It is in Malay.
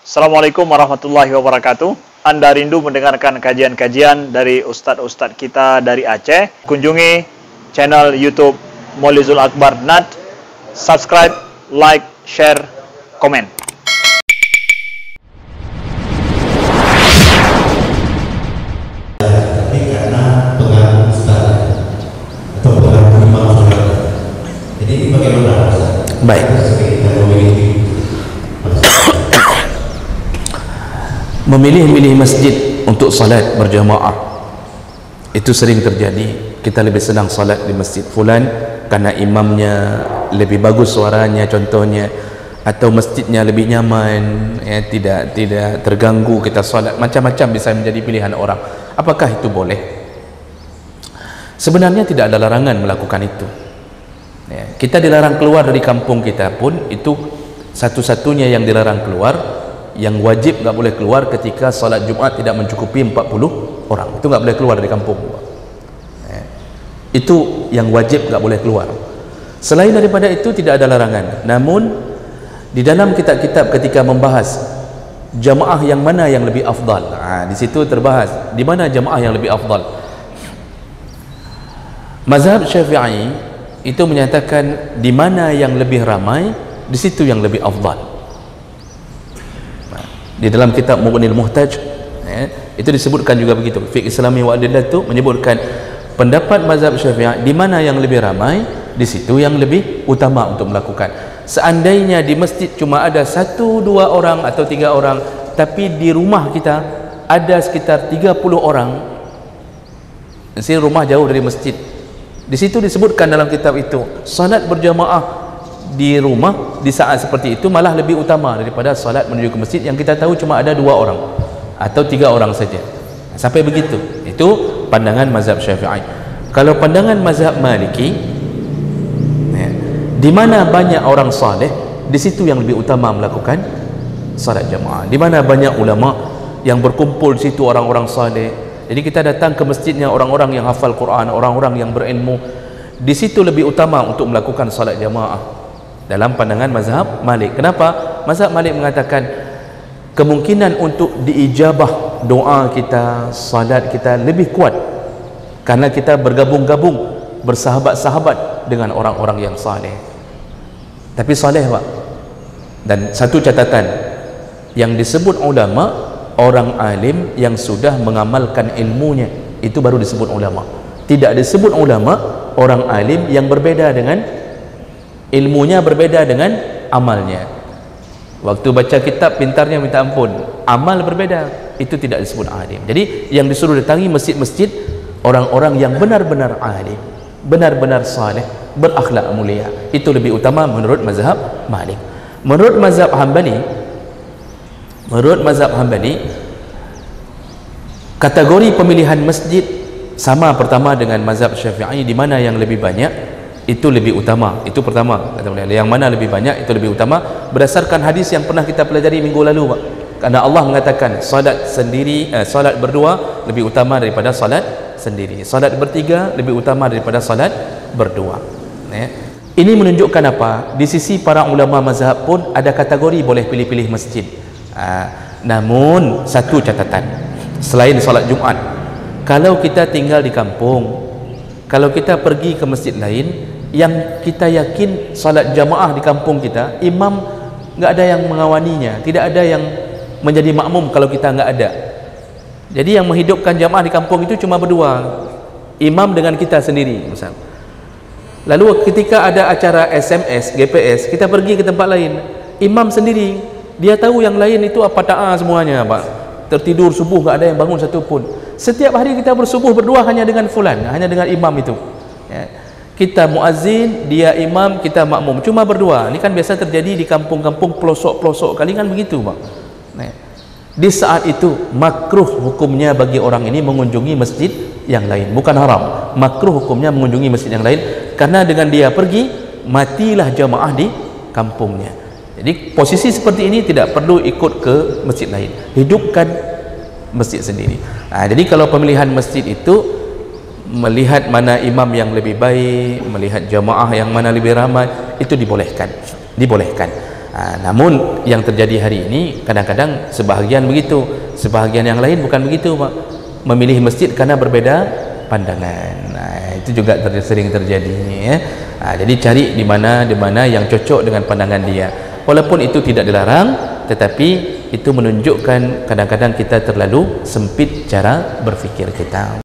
Assalamualaikum warahmatullahi wabarakatuh. Anda rindu mendengarkan kajian-kajian dari ustadz-ustadz kita dari Aceh? Kunjungi channel YouTube Maulizul Akbar NAD. Subscribe, like, share, komen. Tapi karena pengaruh ustaz atau pengaruh imam sholat, jadi ini bagaimana Ustaz? Baik. Memilih-milih masjid untuk salat berjamaah itu sering terjadi. Kita lebih senang salat di masjid fulan karena imamnya lebih bagus suaranya contohnya, atau masjidnya lebih nyaman, ya, tidak terganggu kita salat. Macam-macam bisa menjadi pilihan orang. Apakah itu boleh? Sebenarnya tidak ada larangan melakukan itu, ya. Kita dilarang keluar dari kampung kita pun, itu satu-satunya yang dilarang keluar. Yang wajib nggak boleh keluar ketika salat Jumat tidak mencukupi 40 orang, itu nggak boleh keluar dari kampung, ya. Itu yang wajib nggak boleh keluar. Selain daripada itu tidak ada larangan. Namun di dalam kitab-kitab ketika membahas jamaah yang mana yang lebih afdal, di situ terbahas di mana jamaah yang lebih afdal. Mazhab Syafi'i itu menyatakan di mana yang lebih ramai, di situ yang lebih afdal. Di dalam kitab Mughnil Muhtaj, ya, itu disebutkan juga begitu. Fiqh Islami wa Adillah itu menyebutkan pendapat mazhab Syafi'i di mana yang lebih ramai, di situ yang lebih utama untuk melakukan. Seandainya di masjid cuma ada 1-2 orang atau 3 orang, tapi di rumah kita ada sekitar 30 orang, mesti rumah jauh dari masjid, di situ disebutkan dalam kitab itu salat berjamaah di rumah di saat seperti itu malah lebih utama daripada salat menuju ke masjid yang kita tahu cuma ada 2 orang atau 3 orang saja. Sampai begitu. Itu pandangan mazhab Syafi'i. Kalau pandangan mazhab Maliki, ya, di mana banyak orang saleh, di situ yang lebih utama melakukan salat jamaah. Di mana banyak ulama yang berkumpul di situ, orang-orang saleh. Jadi kita datang ke masjidnya orang-orang yang hafal Quran, orang-orang yang berilmu. Di situ lebih utama untuk melakukan salat jamaah dalam pandangan mazhab Malik. Kenapa? Mazhab Malik mengatakan kemungkinan untuk diijabah doa kita, salat kita lebih kuat karena kita bergabung-gabung, bersahabat-sahabat dengan orang-orang yang saleh. Tapi saleh, Pak. Dan satu catatan, yang disebut ulama orang alim yang sudah mengamalkan ilmunya, itu baru disebut ulama. Tidak disebut ulama orang alim yang berbeda dengan ilmunya, berbeda dengan amalnya. Waktu baca kitab pintarnya minta ampun, amal berbeda, itu tidak disebut alim. Jadi yang disuruh datangi masjid-masjid orang-orang yang benar-benar alim, benar-benar saleh, berakhlak mulia. Itu lebih utama menurut mazhab Malik. Menurut mazhab Hambali, kategori pemilihan masjid sama pertama dengan mazhab Syafi'i, di mana yang lebih banyak itu lebih utama. Itu pertama, yang mana lebih banyak itu lebih utama berdasarkan hadis yang pernah kita pelajari minggu lalu, Pak. Karena Allah mengatakan salat sendiri, salat berdua lebih utama daripada salat sendiri, salat bertiga lebih utama daripada salat berdua, ya. Ini menunjukkan apa? Di sisi para ulama mazhab pun ada kategori boleh pilih-pilih masjid. Namun satu catatan, selain salat Jumat, kalau kita tinggal di kampung, kalau kita pergi ke masjid lain yang kita yakin salat jamaah di kampung kita, imam nggak ada yang mengawaninya, tidak ada yang menjadi makmum kalau kita nggak ada. Jadi yang menghidupkan jamaah di kampung itu cuma berdua, imam dengan kita sendiri misal. Lalu ketika ada acara SMS, GPS, kita pergi ke tempat lain, imam sendiri, dia tahu yang lain itu apa ta'a semuanya, Pak. Tertidur subuh nggak ada yang bangun satu pun. Setiap hari kita bersubuh berdua hanya dengan fulan, hanya dengan imam itu, ya. Kita muazzin, dia imam, kita makmum, cuma berdua. Ini kan biasa terjadi di kampung-kampung pelosok-pelosok kali kan begitu, Pak. Nah, di saat itu makruh hukumnya bagi orang ini mengunjungi masjid yang lain, bukan haram. Makruh hukumnya mengunjungi masjid yang lain karena dengan dia pergi matilah jamaah di kampungnya. Jadi posisi seperti ini tidak perlu ikut ke masjid lain, hidupkan masjid sendiri. Jadi kalau pemilihan masjid itu melihat mana imam yang lebih baik, melihat jamaah yang mana lebih ramai, itu dibolehkan. Namun yang terjadi hari ini kadang-kadang sebahagian begitu, sebahagian yang lain bukan begitu, Pak. Memilih masjid karena berbeda pandangan. Itu juga sering terjadi, ya. Jadi cari di mana yang cocok dengan pandangan dia. Walaupun itu tidak dilarang, tetapi itu menunjukkan kadang-kadang kita terlalu sempit cara berfikir kita.